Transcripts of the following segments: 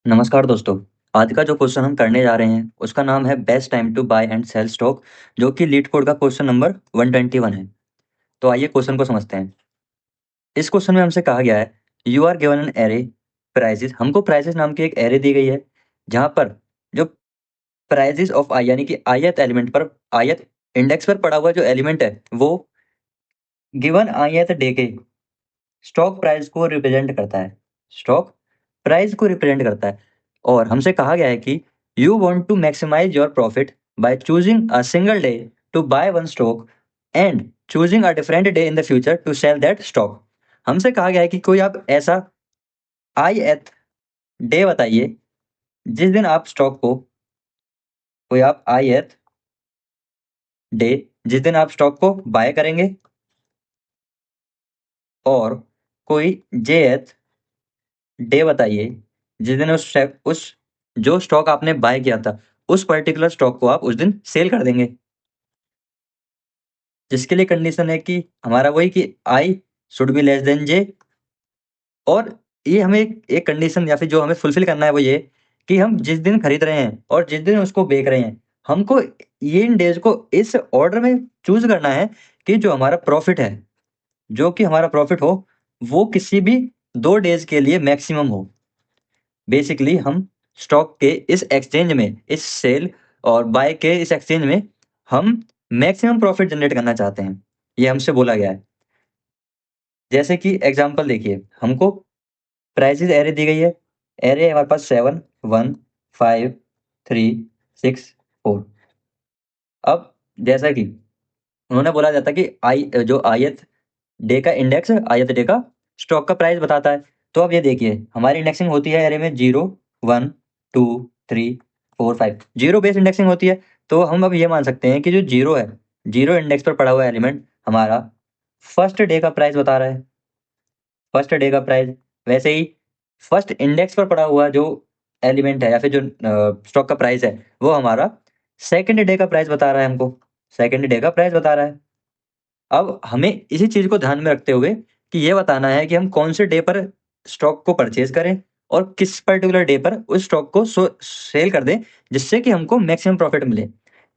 नमस्कार दोस्तों। आज का जो क्वेश्चन हम करने जा रहे हैं उसका नाम है best time to buy and sell stock, जो कि लीड कोड का क्वेश्चन नंबर 121 है। तो आइए क्वेश्चन को समझते हैं। इस क्वेश्चन में हमसे कहा गया है you are given an array prices. हमको प्राइजेस नाम की एक एरे दी गई है जहां पर जो प्राइजेस ऑफ आई यानी कि ith एलिमेंट पर ith इंडेक्स पर पड़ा हुआ जो एलिमेंट है वो गिवन ith डे के स्टॉक प्राइस को रिप्रेजेंट करता है। स्टॉक प्राइस को रिप्रेजेंट करता है और हमसे कहा गया है कि you want to maximise your profit by choosing a single day to buy one stock and choosing a different day in the future to sell that stock. हमसे कहा गया है कि कोई आप ऐसा आई एथ डे बताइए जिस दिन आप स्टॉक को कोई आप आई एथ डे जिस दिन आप स्टॉक को बाय करेंगे और कोई जे एथ डे बताइए जिस दिन उस जो स्टॉक आपने बाय किया था उस पर्टिकुलर स्टॉक को आप उस दिन सेल कर देंगे। जिसके लिए कंडीशन है कि हमारा वही कि I should be less than J. और ये हमें एक कंडीशन या फिर जो हमें फुलफिल करना है वो ये कि हम जिस दिन खरीद रहे हैं और जिस दिन उसको बेच रहे हैं हमको ये इन डेज को इस ऑर्डर में चूज करना है कि जो हमारा प्रॉफिट है जो कि हमारा प्रॉफिट हो वो किसी भी 2 डेज के लिए मैक्सिमम हो। बेसिकली हम स्टॉक के इस एक्सचेंज में इस सेल और बाय के इस एक्सचेंज में हम मैक्सिमम प्रॉफिट जनरेट करना चाहते हैं। ये हमसे बोला गया है। जैसे कि एग्जांपल देखिए हमको प्राइसेस एरे दी गई है। एरे हमारे पास 7 1 5 3 6 4। अब जैसा कि उन्होंने बोला जाता है कि आई जो ith डे का इंडेक्स ith डे का स्टॉक का प्राइस बताता है। तो अब ये देखिए हमारी इंडेक्सिंग होती है एरे में 0 1 2 3 4 5 जीरो बेस इंडेक्सिंग होती है। तो हम अब ये मान सकते हैं कि जो जीरो है जीरो इंडेक्स पर पड़ा हुआ एलिमेंट हमारा फर्स्ट डे का प्राइस बता रहा है। फर्स्ट डे का प्राइस वैसे ही फर्स्ट इंडेक्स पर पड़ा हुआ जो एलिमेंट है या फिर जो स्टॉक का प्राइस है वो हमारा सेकंड डे का प्राइस बता रहा है। हमको सेकंड डे का प्राइस बता रहा है। अब हमें इसी चीज को ध्यान में रखते हुए कि ये बताना है कि हम कौन से डे पर स्टॉक को परचेज करें और किस पर्टिकुलर डे पर उस स्टॉक को सेल कर दें जिससे कि हमको मैक्सिमम प्रॉफिट मिले।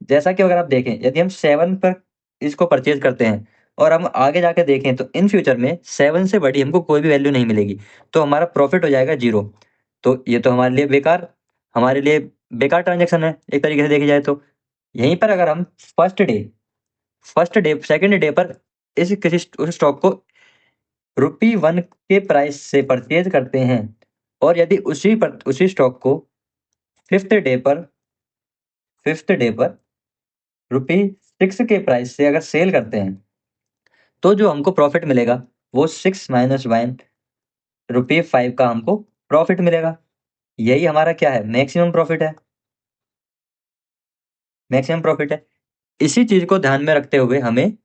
जैसा कि अगर आप देखें यदि हम 7 पर इसको परचेज करते हैं और हम आगे जाके देखें तो इन फ्यूचर में 7 से बड़ी हमको कोई भी वैल्यू नहीं मिलेगी। तो हमारा प्रॉफिट हो जाएगा 0। तो ये तो हमारे लिए बेकार ट्रांजैक्शन है एक तरीके से देखी जाए तो। यहीं पर अगर हम फर्स्ट डे सेकंड डे पर इस किसी उस स्टॉक को ₹1 के प्राइस से परचेज करते हैं और यदि उसी स्टॉक को फिफ्थ डे पर फिफ्थ डे पर ₹6 के प्राइस से अगर सेल करते हैं तो जो हमको प्रॉफिट मिलेगा वो 6 माइनस 1 ₹5 का हमको प्रॉफिट मिलेगा। यही हमारा क्या है मैक्सिमम प्रॉफिट है। मैक्सिमम प्रॉफिट है। इसी चीज को ध्यान में रखते हुए हमें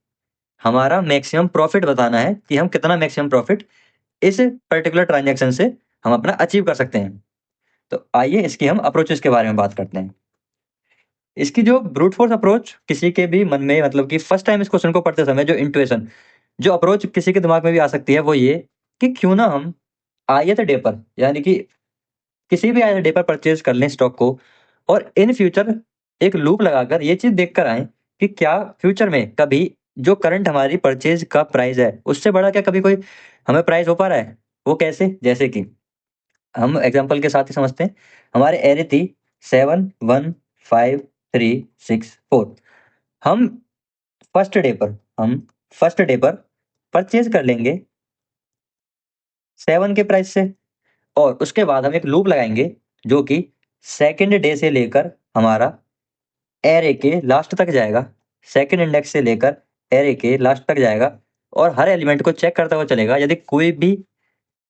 हमारा मैक्सिमम प्रॉफिट बताना है कि हम कितना मैक्सिमम प्रॉफिट इस पर्टिकुलर ट्रांजैक्शन से हम अपना अचीव कर सकते हैं। तो आइए इसकी हम अप्रोचेस के बारे में बात करते हैं। इसकी जो ब्रूट फोर्स अप्रोच किसी के भी मन में मतलब कि फर्स्ट टाइम इस क्वेश्चन को पढ़ते समय जो इंट्यूएशन जो अप्रोच किसी के दिमाग में भी आ सकती है वो ये कि क्यों ना हम ith डे पर यानी कि किसी भी ith डे पर परचेज कर लें स्टॉक को और इन फ्यूचर एक लूप लगाकर ये चीज देख कर आए कि क्या फ्यूचर में कभी जो करंट हमारी परचेज का प्राइस है उससे बड़ा क्या कभी कोई हमें प्राइस हो पा रहा है। वो कैसे जैसे कि हम एग्जांपल के साथ ही समझते हैं। हमारे एरे थी 7 1 5 3 6 4। हम हम फर्स्ट डे पर परचेज कर लेंगे 7 के प्राइस से और उसके बाद हम एक लूप लगाएंगे जो कि सेकंड डे से लेकर हमारा एरे के लास्ट तक जाएगा। सेकंड इंडेक्स से लेकर एरे के लास्ट तक जाएगा और हर एलिमेंट को चेक करता हुआ चलेगा। यदि कोई भी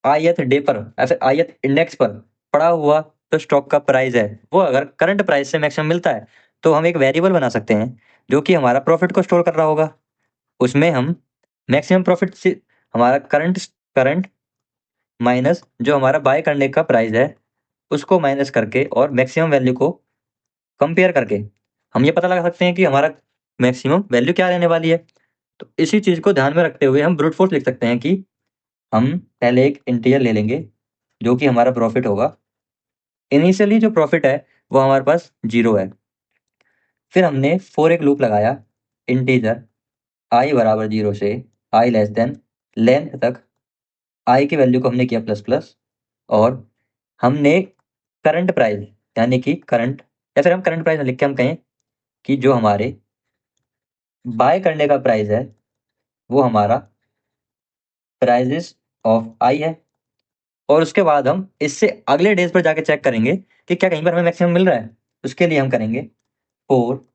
ith डे पर या फिर ith इंडेक्स पर पड़ा हुआ तो स्टॉक का प्राइस है वो अगर करंट प्राइस से मैक्सिमम मिलता है तो हम एक वेरिएबल बना सकते हैं जो कि हमारा प्रॉफिट को स्टोर कर रहा होगा। उसमें हम मैक्सिमम प्रॉफिट से हमारा करंट करंट माइनस जो हमारा बाय करने का प्राइस है उसको माइनस करके और मैक्सिमम वैल्यू को कंपेयर करके हम ये पता लगा सकते हैं कि हमारा मैक्सिमम वैल्यू क्या रहने वाली है। तो इसी चीज को ध्यान में रखते हुए हम ब्रूट फोर्स लिख सकते हैं कि हम पहले एक इंटीजर ले लेंगे जो कि हमारा प्रॉफिट होगा इनिशियली जो प्रॉफिट है वो हमारे पास 0 है। फिर हमने फॉर एक लूप लगाया इंटीजर i बराबर 0 से i लेस देन लेंथ तक, i की वैल्यू को हमने किया प्लस प्लस, और हमने करंट प्राइस यानी कि करंट, या फिर हम करंट प्राइस लिख के हम कहें कि जो हमारे बाय करने का प्राइस है वो हमारा प्राइजेस ऑफ आई है। और उसके बाद हम इससे अगले डेज पर जाके चेक करेंगे कि क्या कहीं पर हमें मैक्सिमम मिल रहा है। उसके लिए हम करेंगे फोर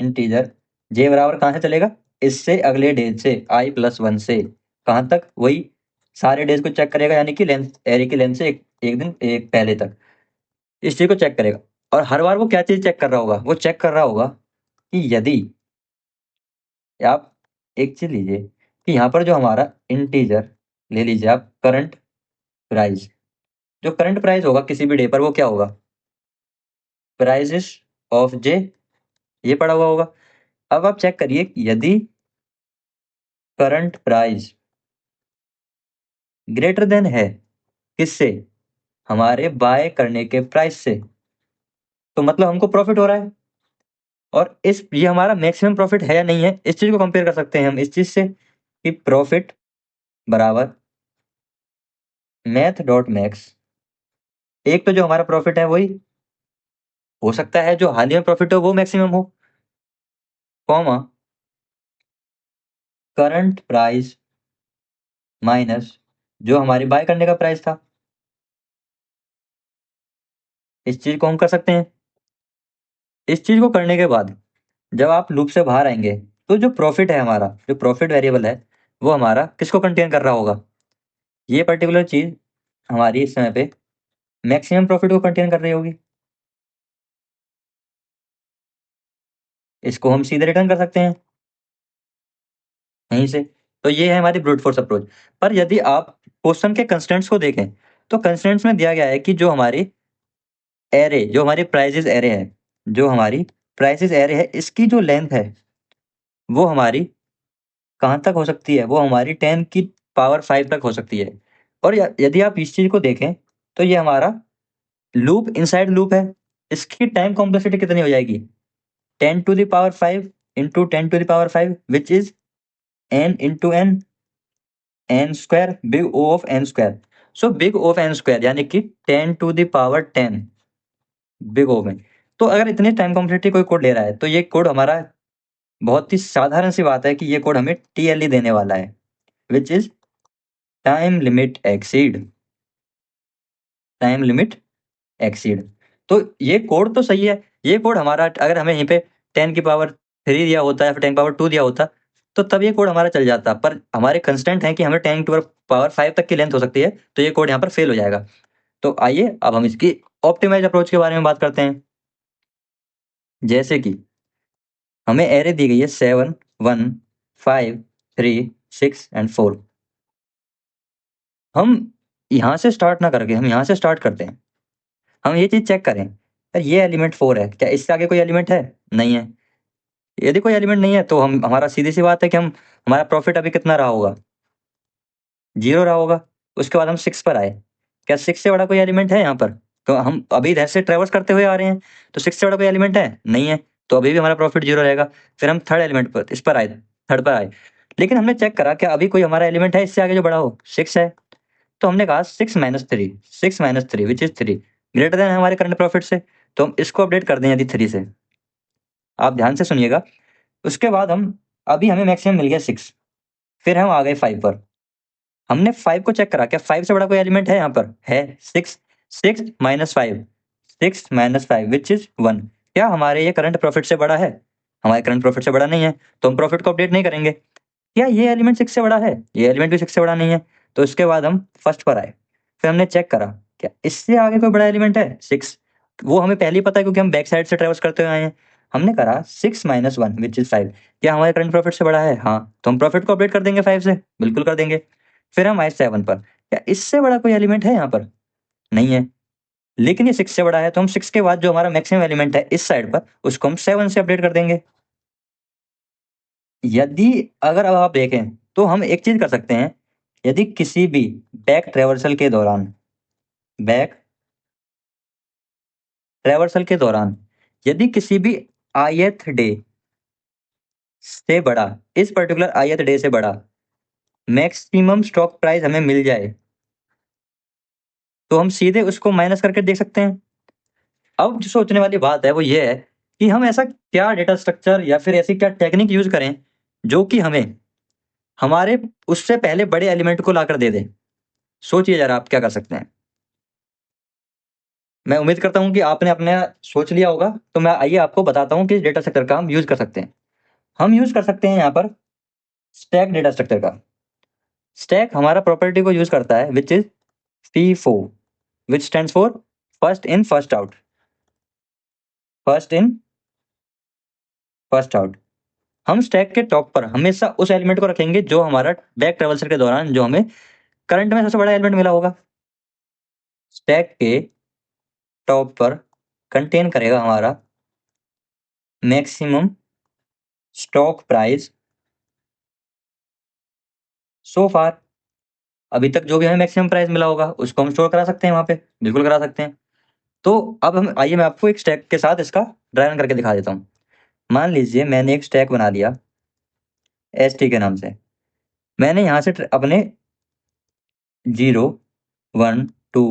इंटीजर जे बराबर कहाँ से चलेगा, इससे अगले डेज से i+1 से कहाँ तक, वही सारे डेज को चेक करेगा, यानी कि लेंथ, एरे की लेंथ से एक दिन एक पहले तक इस चीज को चेक करेगा। और हर बार वो क्या चीज चेक कर रहा होगा, वो चेक कर रहा होगा कि यदि आप एक चीज लीजिए कि यहाँ पर जो हमारा इंटीजर ले लीजिए आप करंट प्राइस, जो करंट प्राइस होगा किसी भी डे पर वो क्या होगा, प्राइसेस ऑफ जे, ये पड़ा हुआ होगा। अब आप चेक करिए यदि करंट प्राइस ग्रेटर देन है किससे, हमारे बाय करने के प्राइस से, तो मतलब हमको प्रॉफिट हो रहा है। और इस ये हमारा मैक्सिमम प्रॉफिट है या नहीं है, इस चीज को कंपेयर कर सकते हैं हम इस चीज से कि प्रॉफिट बराबर मैथ डॉट मैक्स। एक तो जो हमारा प्रॉफिट है वही हो सकता है जो हाल ही में प्रॉफिट हो वो मैक्सिमम हो, कॉमा करंट प्राइस माइनस जो हमारी बाय करने का प्राइस था। इस चीज को हम कर सकते हैं। इस चीज को करने के बाद जब आप लूप से बाहर आएंगे तो जो प्रॉफिट है हमारा, जो प्रॉफिट वेरिएबल है वो हमारा किसको कंटेन कर रहा होगा, ये पर्टिकुलर चीज हमारी इस समय पे मैक्सिमम प्रॉफिट को कंटेन कर रही होगी। इसको हम सीधे रिटर्न कर सकते हैं यहीं से। तो ये है हमारी ब्रूट फोर्स अप्रोच। पर यदि आप क्वेश्चन के कंस्ट्रेंट्स को देखें तो कंस्ट्रेंट्स में दिया गया है कि जो हमारी एरे, जो हमारी प्राइजेस एरे है, जो हमारी प्राइजेस एरे है, इसकी जो लेंथ है वो हमारी कहाँ तक हो सकती है, वो हमारी 10 की पावर 5 तक हो सकती है। और यदि आप इस चीज को देखें तो ये हमारा लूप इनसाइड लूप है, इसकी टाइम कॉम्प्लेक्सिटी कितनी हो जाएगी, 10⁵ into 10⁵ which is n into n, n square, big O of n square. So big O of n square यानी कि 10⁻10 बिग O में। तो अगर इतनी टाइम कॉम्प्लेक्सिटी कोई कोड ले रहा है तो ये कोड हमारा बहुत ही साधारण सी बात है कि ये कोड हमें TLE देने वाला है, which is time limit exceed, time limit exceed. तो ये कोड तो सही है, ये कोड हमारा अगर हमें यहीं पे 10⁻3 दिया होता है या फिर 10⁻2 दिया होता तो तब ये कोड हमारा चल जाता, पर हमारे कंस्टेंट है कि हमें 10⁻5 तक की लेंथ हो सकती है, तो ये कोड यहाँ पर फेल हो जाएगा। तो आइए अब हम इसकी ऑप्टिमाइज अप्रोच के बारे में बात करते हैं। जैसे कि हमें एरे दी गई है 7 1 5 3 6 एंड 4। हम यहाँ से स्टार्ट ना करके हम यहाँ से स्टार्ट करते हैं। हम ये चीज चेक करें यार, ये एलिमेंट 4 है, क्या इससे आगे कोई एलिमेंट है, नहीं है। यदि कोई एलिमेंट नहीं है तो हम हमारा सीधी सी बात है कि हम हमारा प्रॉफिट अभी कितना रहा होगा, 0 रहा होगा। उसके बाद हम 6 पर आए, क्या 6 से बड़ा कोई एलिमेंट है यहाँ पर, तो हम अभी इधर से ट्रेवर्स करते हुए आ रहे हैं, तो 6 से बड़ा कोई एलिमेंट है, नहीं है, तो अभी भी हमारा प्रॉफिट 0 रहेगा। फिर हम थर्ड एलिमेंट पर इस पर आए, थर्ड पर आए, लेकिन हमने चेक करा क्या अभी कोई हमारा एलिमेंट है इससे आगे जो बड़ा हो, 6 है। तो हमने कहा 6 - 3, 6 - 3 विच इज 3 ग्रेटर देन हमारे करंट प्रॉफिट से, तो हम इसको अपडेट कर दें यदि 3 से। आप ध्यान से सुनिएगा। उसके बाद हम अभी हमें मैक्सिमम मिल गया 6, फिर हम आ गए 5 पर। हमने 5 को चेक करा क्या 5 से बड़ा कोई एलिमेंट है यहाँ पर, है 6, 6 - 5, 6 - 5 विच इज 1। क्या हमारे ये करंट प्रॉफिट से बड़ा है, हमारे करंट प्रॉफिट से बड़ा नहीं है, तो हम प्रॉफिट को अपडेट नहीं करेंगे। क्या ये एलिमेंट 6 से बड़ा है, ये एलिमेंट भी 6 से बड़ा नहीं है, तो इसके बाद हम फर्स्ट पर आए। फिर हमने चेक करा क्या इससे आगे कोई बड़ा एलिमेंट है 6, वो हमें पहले ही पता है क्योंकि हम बैक साइड से ट्रेवर्स करते हुए आए हैं। हमने करा 6 - 1 विच इज 5, क्या हमारे करंट प्रॉफिट से बड़ा है, हाँ, तो हम प्रॉफिट को अपडेट कर देंगे 5 से, बिल्कुल कर देंगे। फिर हम आए 7 पर, क्या इससे बड़ा कोई एलिमेंट है यहाँ पर, नहीं है, लेकिन ये 6 से बड़ा है, तो हम 6 के बाद जो हमारा मैक्सिमम एलिमेंट है इस साइड पर उसको हम 7 से अपडेट कर देंगे। यदि अगर अब आप देखें तो हम एक चीज कर सकते हैं, यदि किसी भी बैक ट्रेवर्सल के दौरान, बैक ट्रेवर्सल के दौरान यदि किसी भी ith डे से बड़ा, इस पर्टिकुलर ith डे से बड़ा मैक्सिमम स्टॉक प्राइस हमें मिल जाए, तो हम सीधे उसको माइनस करके देख सकते हैं। अब जो सोचने वाली बात है वो ये है कि हम ऐसा क्या डेटा स्ट्रक्चर या फिर ऐसी क्या टेक्निक यूज करें जो कि हमें हमारे उससे पहले बड़े एलिमेंट को लाकर दे दे। सोचिए जरा आप क्या कर सकते हैं। मैं उम्मीद करता हूं कि आपने अपने सोच लिया होगा, तो मैं आइए आपको बताता हूं कि डेटा स्ट्रक्चर का हम यूज कर सकते हैं। हम यूज कर सकते हैं यहाँ पर स्टैक डेटा स्ट्रक्चर का। स्टैक हमारा प्रॉपर्टी को यूज करता है which is FIFO, which stands for first in first out. First in first out. हम स्टैक के टॉप पर हमेशा उस एलिमेंट को रखेंगे जो हमारा बैक ट्रेवल्सर के दौरान जो हमें करंट में सबसे बड़ा एलिमेंट मिला होगा। स्टैक के टॉप पर कंटेन करेगा हमारा मैक्सिमम स्टॉक प्राइस सो फार। अभी तक जो भी हमें मैक्सिमम प्राइस मिला होगा उसको हम स्टोर करा सकते हैं वहां पे, बिल्कुल करा सकते हैं। तो अब हम आइए मैं आपको एक स्टैक के साथ इसका ड्राई रन करके दिखा देता हूँ। मान लीजिए मैंने एक स्टैक बना लिया ST के नाम से। मैंने यहाँ से अपने 0 1 2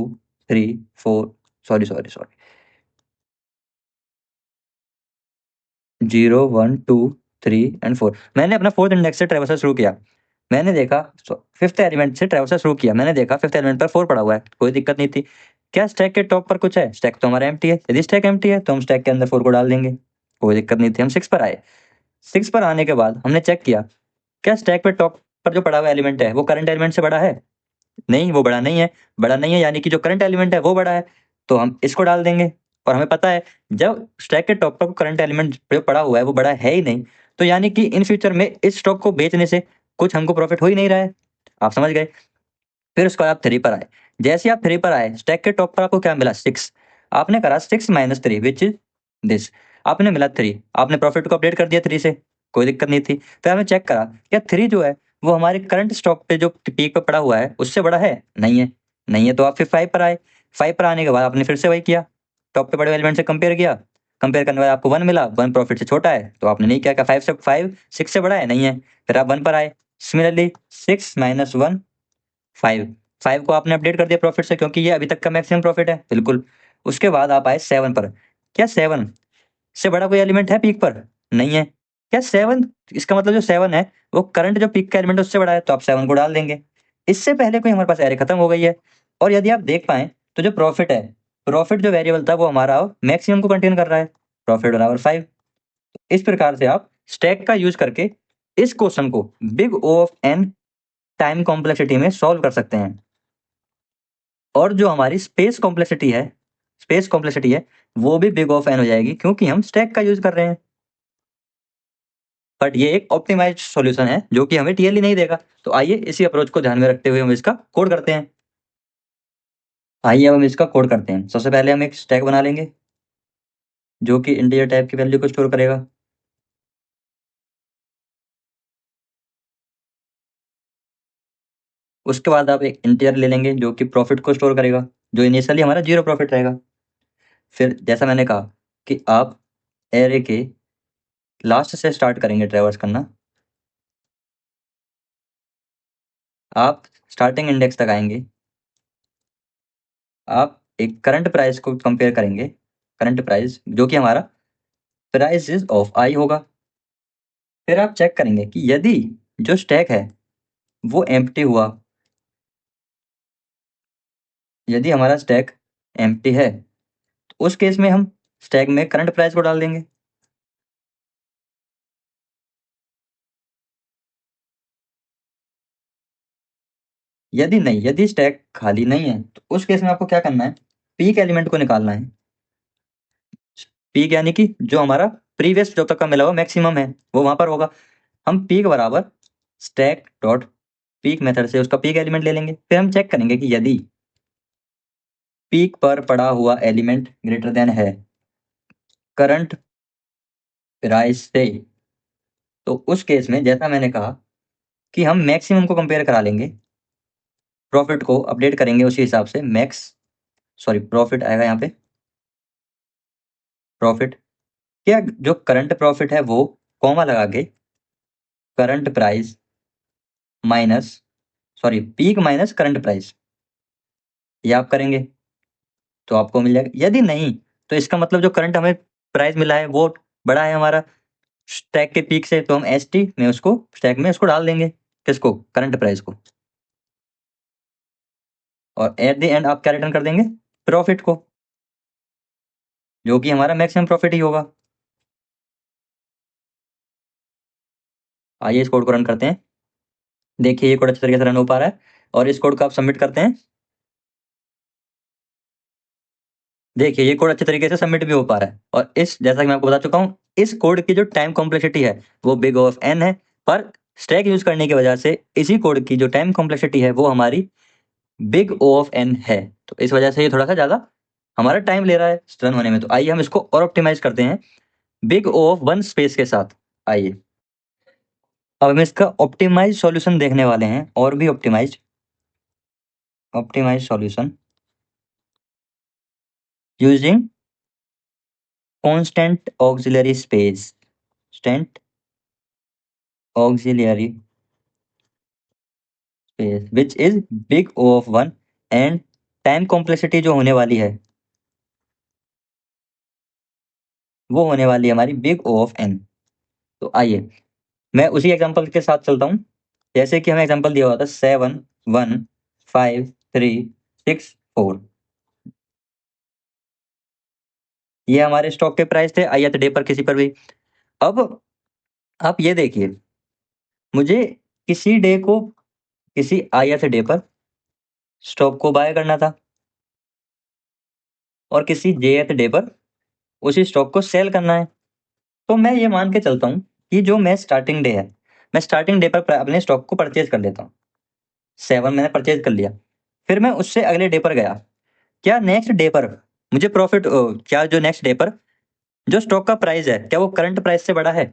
3 4 सॉरी सॉरी सॉरी 0 1 2 3 एंड 4 मैंने अपना फोर्थ इंडेक्स से ट्रेवर्सल शुरू किया। मैंने देखा फिफ्थ एलिमेंट से ट्रेवर्सल शुरू किया, मैंने देखा फिफ्थ एलिमेंट पर 4 पड़ा हुआ है, कोई दिक्कत नहीं थी। क्या स्टैक के टॉप पर कुछ है? स्टैक तो हमारा एम्प्टी है। यदि स्टैक एम्प्टी है तो हम स्टैक के अंदर 4 को डाल देंगे, कोई दिक्कत नहीं थी। हम 6 पर आए। 6 पर आने के बाद हमने चेक किया क्या स्टैक पे टॉप पर जो पड़ा हुआ एलिमेंट है वो करंट एलिमेंट से बड़ा है? नहीं, वो बड़ा नहीं है। बड़ा नहीं है यानी कि जो करंट एलिमेंट है वो बड़ा है, तो हम इसको डाल देंगे। और हमें पता है जब स्टैक के टॉप पर करंट एलिमेंट जो पड़ा हुआ है वो बड़ा है ही नहीं, तो यानी कि इन फ्यूचर में इस स्टॉक को बेचने से कुछ हमको प्रॉफिट हो ही नहीं रहा है। आप समझ गए। फिर उसके बाद आप 3 पर आए। जैसे ही आप 3 पर आए स्टैक के टॉप पर आपको क्या मिला? 6। आपने करा 6 माइनस 3 विच इज दिस। आपने मिला 3, आपने प्रॉफिट को अपडेट कर दिया 3 से, कोई दिक्कत नहीं थी। फिर हमने चेक करा क्या 3 जो है वो हमारे करंट स्टॉक पे जो पीक पे पड़ा हुआ है उससे बड़ा है? नहीं है। नहीं है तो आप फिर 5 पर आए। 5 पर आने के बाद आपने फिर से वही किया, टॉप पे बड़े एलिमेंट से कंपेयर किया। कंपेयर करने के बाद आपको 1 मिला, 1 प्रॉफिट से छोटा है तो आपने नहीं किया। क्या 5 6 से बड़ा है? नहीं है। फिर आप 1 पर आए। Similarly 6 minus 1 5। 5 को आपने अपडेट कर दिया प्रॉफिट से क्योंकि ये अभी तक का मैक्सिमम प्रॉफिट है, बिल्कुल। उसके बाद आप आए 7 पर। क्या 7 से बड़ा कोई एलिमेंट है पीक पर? नहीं है। क्या 7, इसका मतलब जो 7 है वो करंट जो पीक का एलिमेंट है उससे बड़ा है, तो आप 7 को डाल देंगे। इससे पहले कोई हमारे पास एरे खत्म हो गई है। और यदि आप देख पाए तो जो प्रॉफिट है, प्रॉफिट जो वेरिएबल था वो हमारा मैक्सिमम को कंटेन कर रहा है, प्रॉफिट बराबर 5। इस प्रकार से आप स्टैक का यूज करके इस क्वेश्चन को big O of n time complexity में सॉल्व कर सकते हैं। और जो हमारी स्पेस कॉम्प्लेक्सिटी है वो भी बिग ऑफ एन हो जाएगी क्योंकि हम स्टैक का यूज कर रहे हैं। बट ये एक ऑप्टिमाइज्ड सॉल्यूशन है जो कि हमें TLE नहीं देगा। तो आइए इसी अप्रोच को ध्यान में रखते हुए हम इसका कोड करते हैं। आइए अब हम इसका कोड करते हैं। सबसे पहले हम एक स्टैक बना लेंगे जो कि इंटीजर टाइप की वैल्यू को स्टोर करेगा। उसके बाद आप एक इंटीजर ले लेंगे जो कि प्रॉफिट को स्टोर करेगा, जो इनिशियली हमारा 0 प्रॉफिट रहेगा। फिर जैसा मैंने कहा कि आप एरे के लास्ट से स्टार्ट करेंगे ट्रेवर्स करना। आप स्टार्टिंग इंडेक्स तक आएंगे। आप एक करंट प्राइस को कंपेयर करेंगे, करंट प्राइस जो कि हमारा प्राइस इज ऑफ आई होगा। फिर आप चेक करेंगे कि यदि जो स्टैक है वो एम्प्टी हुआ, यदि हमारा स्टैक एम्प्टी है तो उस केस में हम स्टैक में करंट प्राइस को डाल देंगे। यदि नहीं, यदि स्टैक खाली नहीं है तो उस केस में आपको क्या करना है? पीक एलिमेंट को निकालना है। पीक यानी कि जो हमारा प्रीवियस जो तक का मिला हुआ मैक्सिमम है वो वहां पर होगा। हम पीक बराबर स्टैक डॉट पीक मेथड से उसका पीक एलिमेंट ले लेंगे। फिर हम चेक करेंगे कि यदि पीक पर पड़ा हुआ एलिमेंट ग्रेटर देन है करंट प्राइस से, तो उस केस में जैसा मैंने कहा कि हम मैक्सिमम को कंपेयर करा लेंगे, प्रॉफिट को अपडेट करेंगे उसी हिसाब से। मैक्स सॉरी प्रॉफिट आएगा यहाँ पे प्रॉफिट, क्या जो करंट प्रॉफिट है वो कॉमा लगा के current price minus, sorry peak minus current price, ये आप करेंगे तो आपको मिल जाएगा। यदि नहीं तो इसका मतलब जो करंट हमें प्राइस मिला है वो बड़ा है हमारा स्टैक के पीक से, तो हम एस टी में उसको स्टैक में उसको डाल देंगे, किसको, करंट प्राइस को, और एट द एंड आप क्या रिटर्न कर देंगे, प्रॉफिट को, जो कि हमारा मैक्सिमम प्रॉफिट ही होगा। आइए इस कोड को रन करते हैं। देखिए ये कोड अच्छे तरीके से रन हो पा रहा है, और इस कोड को आप सबमिट करते हैं। देखिए ये कोड अच्छे तरीके से सबमिट भी हो पा रहा है, और इस जैसा कि मैं आपको बता चुका हूँ, इस कोड की जो टाइम कॉम्प्लेक्सिटी है वो बिग ऑफ एन है, पर स्टैक यूज करने की वजह से इसी कोड की जो टाइम कॉम्प्लेक्सिटी है वो हमारी बिग ओ ऑफ एन है। तो इस वजह से ये थोड़ा सा ज्यादा हमारा टाइम ले रहा है रन होने में। तो आइए हम इसको और ऑप्टिमाइज करते हैं big O of one space के साथ। आइए अब हम इसका ऑप्टिमाइज सॉल्यूशन देखने वाले हैं, और भी optimise solution using constant auxiliary space, constant auxiliary space which is big O of one, and time complexity जो होने वाली है वो होने वाली है हमारी बिग ओ ऑफ एन। तो आइए मैं उसी एग्जांपल के साथ चलता हूँ, जैसे कि हमें एग्जांपल दिया हुआ था 7 1 5 3 6 4, ये हमारे स्टॉक के प्राइस थे ith डे पर किसी पर भी। अब आप ये देखिए, मुझे किसी डे को, किसी ith डे पर स्टॉक को बाय करना था, और किसी jth डे पर उसी स्टॉक को सेल करना है। तो मैं ये मान के चलता हूँ कि जो मैं स्टार्टिंग डे है, मैं स्टार्टिंग डे पर अपने स्टॉक को परचेज कर लेता हूँ। 7 मैंने परचेज कर लिया, फिर मैं उससे अगले डे पर गया, क्या नेक्स्ट डे पर मुझे प्रॉफिट, क्या जो नेक्स्ट डे पर जो स्टॉक का प्राइस है क्या वो करंट प्राइस से बड़ा है?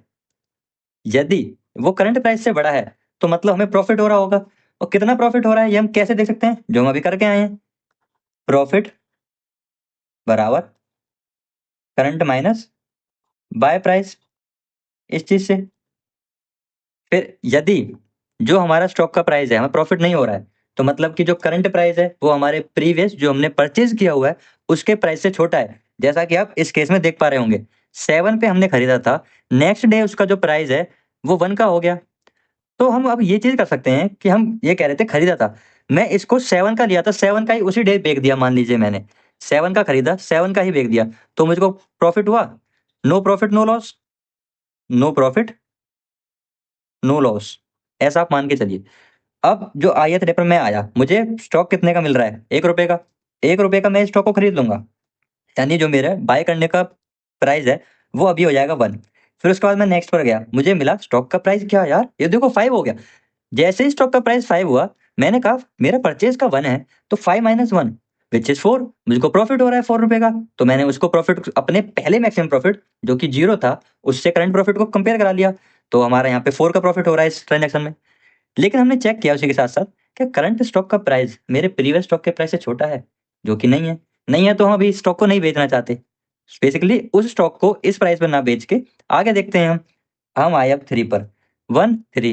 यदि वो करंट प्राइस से बड़ा है तो मतलब हमें प्रॉफिट हो रहा होगा। और कितना प्रॉफिट हो रहा है ये हम कैसे देख सकते हैं, जो हम अभी करके आए हैं, प्रॉफिट बराबर करंट माइनस बाय प्राइस, इस चीज से। फिर यदि जो हमारा स्टॉक का प्राइस है हमें प्रॉफिट नहीं हो रहा है, तो मतलब कि जो करंट प्राइस है वो हमारे प्रीवियस जो हमने परचेज किया हुआ है उसके प्राइस से छोटा है, जैसा कि आप इस केस में देख पा रहे होंगे। 7 पे हमने खरीदा था, नेक्स्ट डे उसका जो प्राइस है वो 1 का हो गया। तो हम अब ये चीज कर सकते हैं कि हम ये कह रहे थे खरीदा था, मैं इसको 7 का लिया था, 7 का ही उसी डे बेच दिया, मान लीजिए मैंने 7 का खरीदा 7 का ही बेच दिया, तो मुझको प्रॉफिट हुआ? No profit no loss, no profit no loss, ऐसा आप मान के चलिए। अब जो ith डे पर मैं आया, मुझे स्टॉक कितने का मिल रहा है, 1 रुपए का, 1 रुपए का मैं स्टॉक को खरीद लूंगा, यानी जो मेरा बाय करने का प्राइस है वो अभी हो जाएगा 1। फिर उसके बाद मैं नेक्स्ट पर गया, मुझे मिला स्टॉक का प्राइस क्या यार, ये देखो 5 हो गया। जैसे ही स्टॉक का प्राइस 5 हुआ, मैंने कहा मेरा परचेज का 1 है, तो 5 - 1 विच इज 4, मुझको प्रॉफिट हो रहा है 4 रुपए का। तो मैंने उसको प्रॉफिट अपने पहले मैक्सिमम प्रॉफिट जो कि 0 था उससे करंट प्रॉफिट को कंपेयर करा लिया, तो हमारा यहाँ पे 4 का प्रॉफिट हो रहा है इस ट्रांजेक्शन में। लेकिन हमने चेक किया उसी के साथ-साथ, क्या करंट स्टॉक का प्राइस मेरे प्रीवियस स्टॉक के प्राइस से छोटा है? जो कि नहीं है। नहीं है तो हम अभी इस स्टॉक को नहीं बेचना चाहते। बेसिकली उस स्टॉक को इस प्राइस पर ना बेच के आगे देखते हैं हम। हम आए अब 3 पर। 1 3,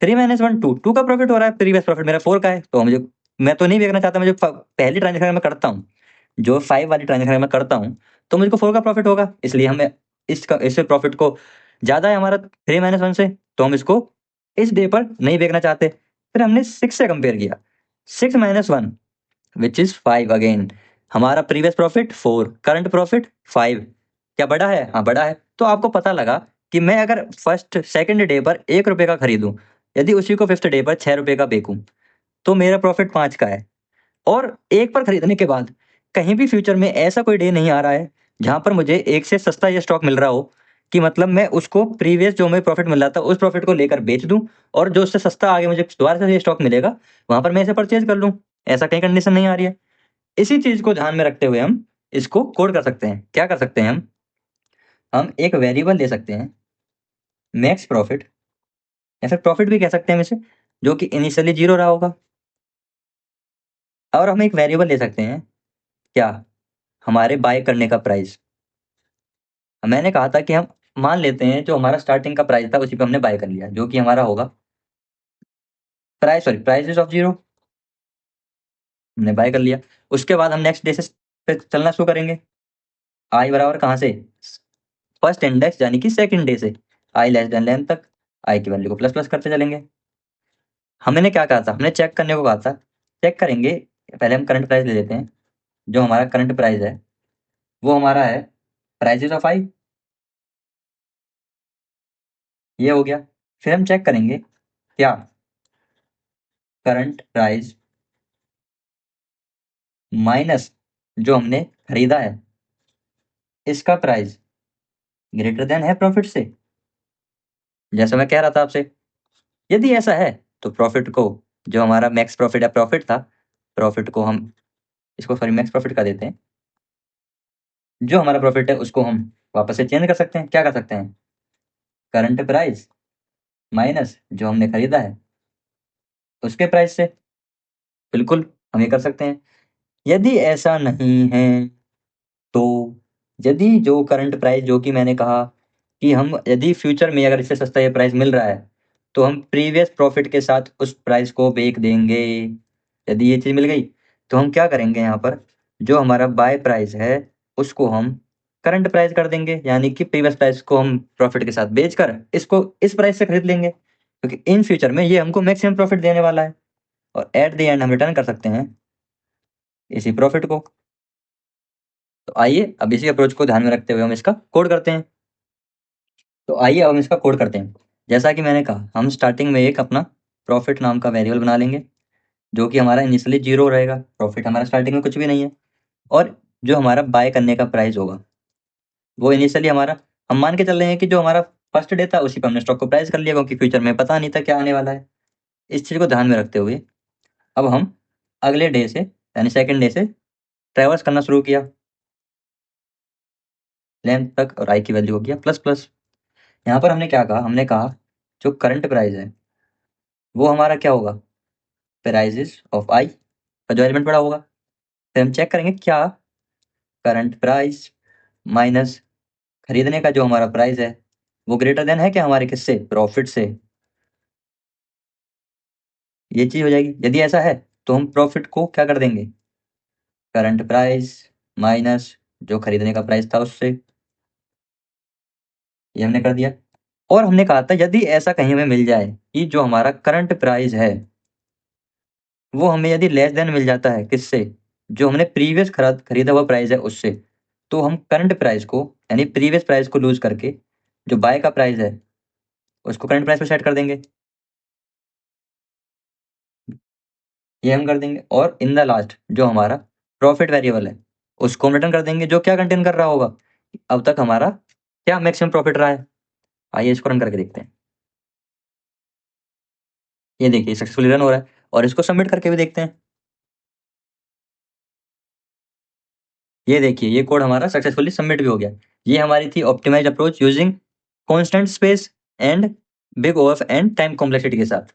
3 - 1 2, 2 का प्रॉफिट हो रहा है, प्रीवियस प्रॉफिट मेरा 4 का है। तो मुझे, मैं तो नहीं बेचना चाहता, मुझे पहली ट्रांज़ैक्शन मैं करता हूँ, जो 5 वाली ट्रांज़ैक्शन मैं करता हूँ, तो मुझको 4 का प्रॉफिट होगा। इसलिए हमें इससे प्रॉफिट को ज़्यादा है हमारा 3 - 1 से, तो हम इसको इस डे पर नहीं बेचना चाहते। फिर हमने 6 से कंपेयर किया। 6 - 1 व्हिच इज़ 5 अगेन। हमारा प्रीवियस प्रॉफिट 4, करंट प्रॉफिट 5। क्या बड़ा है? हाँ, बड़ा है। तो आपको पता लगा कि मैं अगर फर्स्ट सेकंड डे पर 1 रुपए का खरीदूँ, यदि उसी को फिफ्थ डे पर 6 रुपए का बेचूँ, तो मेरा प्रॉफिट 5 का है। और 1 पर खरीदने के बाद कहीं भी फ्यूचर में ऐसा कोई डे नहीं आ रहा है, जहाँ पर मुझे 1 से सस्ता ये स्टॉक मिल रहा हो, कि मतलब मैं उसको प्रीवियस जो मुझे प्रॉफिट मिल रहा था, उस प्रॉफिट को लेकर बेच दूँ, और जो उससे सस्ता आगे मुझे दोबारा से ये स्टॉक मिलेगा, वहाँ पर मैं इसे परचेज़ कर लूँ। ऐसा कहीं कंडीशन नहीं आ रही है। इसी चीज़ को ध्यान में रखते हुए हम इसको कोड कर सकते हैं। क्या कर सकते हैं हम एक वेरिएबल ले सकते हैं, मैक्स प्रॉफिट, या फिर प्रॉफिट भी कह सकते हैं हम इसे, जो कि इनिशियली 0 रहा होगा। और हम एक वेरिएबल ले सकते हैं, क्या, हमारे बाय करने का प्राइस। मैंने कहा था कि हम मान लेते हैं जो हमारा स्टार्टिंग का प्राइस था उसी पे हमने बाय कर लिया, जो कि हमारा होगा प्राइसेस ऑफ जीरो, हमने बाय कर लिया। उसके बाद हम नेक्स्ट डे से पे चलना शुरू करेंगे। आई बराबर कहाँ से, फर्स्ट इंडेक्स यानी कि सेकंड डे से आई लेस देन लेन तक आई की वैल्यू को प्लस प्लस करते चलेंगे। हमने क्या कहा था, हमने चेक करने को कहा था, चेक करेंगे। पहले हम करंट प्राइस ले लेते हैं। जो हमारा करंट प्राइस है वो हमारा है प्राइसेस ऑफ आई, ये हो गया। फिर हम चेक करेंगे क्या करंट प्राइस माइनस जो हमने खरीदा है इसका प्राइस ग्रेटर देन है प्रॉफिट से। जैसा मैं कह रहा था आपसे, यदि ऐसा है तो प्रॉफिट को, जो हमारा मैक्स प्रॉफिट या प्रॉफिट था, प्रॉफिट को हम इसको सॉरी मैक्स प्रॉफिट का देते हैं। जो हमारा प्रॉफिट है उसको हम वापस से चेंज कर सकते हैं। क्या कर सकते हैं, करंट प्राइस माइनस जो हमने खरीदा है उसके प्राइस से। बिल्कुल हम ये कर सकते हैं। यदि ऐसा नहीं है तो, यदि जो करंट प्राइस जो कि मैंने कहा कि हम यदि फ्यूचर में अगर इससे सस्ता ये प्राइस मिल रहा है तो हम प्रीवियस प्रॉफिट के साथ उस प्राइस को बेच देंगे। यदि ये चीज़ मिल गई तो हम क्या करेंगे, यहाँ पर जो हमारा बाय प्राइस है उसको हम करंट प्राइस कर देंगे, यानी कि प्रीवियस प्राइस को हम प्रॉफिट के साथ बेचकर इसको इस प्राइस से खरीद लेंगे, क्योंकि इन फ्यूचर में ये हमको मैक्सिमम प्रॉफिट देने वाला है। और एट द एंड हम रिटर्न कर सकते हैं इसी प्रॉफिट को। तो आइए अब इसी अप्रोच को ध्यान में रखते हुए हम इसका कोड करते हैं। तो आइए अब हम इसका कोड करते हैं। जैसा कि मैंने कहा, हम स्टार्टिंग में एक अपना प्रॉफिट नाम का वेरिएबल बना लेंगे, जो कि हमारा इनिशियली जीरो रहेगा। प्रॉफिट हमारा स्टार्टिंग में कुछ भी नहीं है। और जो हमारा बाय करने का प्राइस होगा वो इनिशियली हमारा, हम मान के चल रहे हैं कि जो हमारा फर्स्ट डे था उसी पर हमने स्टॉक को प्राइस कर लिया, क्योंकि फ्यूचर में पता नहीं था क्या आने वाला है। इस चीज़ को ध्यान में रखते हुए अब हम अगले डे से यानी सेकंड डे से ट्रैवर्स करना शुरू किया लेंथ तक, और आई की वैल्यू हो गया प्लस प्लस। यहाँ पर हमने क्या कहा, हमने कहा जो करंट प्राइस है वो हमारा क्या होगा, प्राइजेस ऑफ आई का जो एलिमेंट पड़ा होगा। फिर हम चेक करेंगे क्या करंट प्राइस माइनस खरीदने का जो हमारा प्राइस है वो ग्रेटर देन है क्या हमारे किससे, प्रॉफिट से। ये चीज हो जाएगी। यदि ऐसा है तो हम प्रॉफिट को क्या कर देंगे, करंट प्राइस माइनस जो खरीदने का प्राइस था उससे। ये हमने कर दिया। और हमने कहा था यदि ऐसा कहीं हमें मिल जाए कि जो हमारा करंट प्राइस है वो हमें यदि लेस देन मिल जाता है किससे, जो हमने प्रीवियस खरीदा हुआ प्राइस है उससे, तो हम करंट प्राइस को यानी प्रीवियस प्राइस को लूज करके जो बाय का प्राइस है उसको करंट प्राइस पे सेट कर देंगे। ये हम कर देंगे। और इन द लास्ट जो हमारा प्रॉफिट वेरिएबल है उसको हम रिटर्न कर देंगे, जो क्या कंटेन कर रहा होगा, अब तक हमारा क्या मैक्सिमम प्रॉफिट रहा है। आइए इसको रन करके देखते हैं। ये देखिए सक्सेसफुली रन हो रहा है। और इसको सबमिट करके भी देखते हैं। ये देखिए ये कोड हमारा सक्सेसफुली सबमिट भी हो गया। ये हमारी थी optimise approach using constant space and big O of and time complexity के साथ।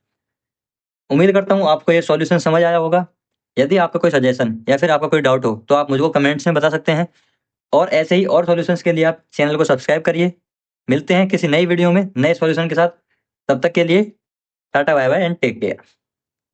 उम्मीद करता हूँ आपको ये सॉल्यूशन समझ आया होगा। यदि आपका कोई सजेशन या फिर आपका कोई डाउट हो तो आप मुझको कमेंट्स में बता सकते हैं। और ऐसे ही और सॉल्यूशंस के लिए आप चैनल को सब्सक्राइब करिए। मिलते हैं किसी नई वीडियो में नए सॉल्यूशन के साथ। तब तक के लिए tata bye bye and take care.